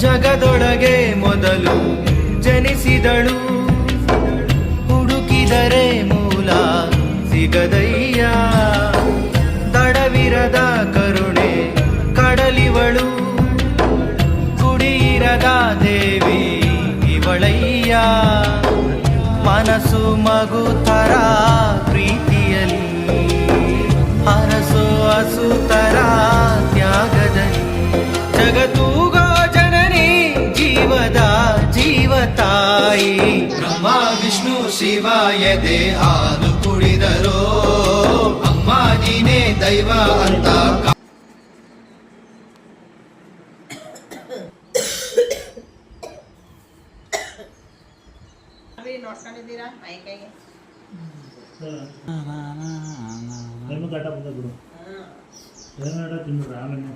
ಜಗದೊಳಗೆ ಮೊದಲು ಜನಿಸಿದಳು, ಹುಡುಕಿದರೆ ಮೂಲ ಸಿಗದಯ್ಯ. ತಡವಿರದ ಕರುಣೆ ಕಡಲಿವಳು, ಕುಡಿಯಿರದ ದೇವಿ ಇವಳಯ್ಯ. ಮನಸ್ಸು ಮಗು ತರ ಪ್ರೀತಿಯಲ್ಲಿ, ಹರಸು ಹಸುತರ ತ್ಯಾಗದಲ್ಲಿ. ಜಗತ್ತೂಗೋ ಜನನಿ ಜೀವದ ಜೀವತಾಯಿ. ಬ್ರಹ್ಮ ವಿಷ್ಣು ಶಿವ ಎದೆ ಹಾಲು ಕುಡಿದರೋ, ಅಮ್ಮ ನೀನೇ ದೈವ ಅಂತ. ನೋಡ್ಕೊಂಡಿದ್ದೀರಾ ಮೈ ಕೈಗೆ ಬಿಡು ತಿಂದು ಆಮೇಲೆ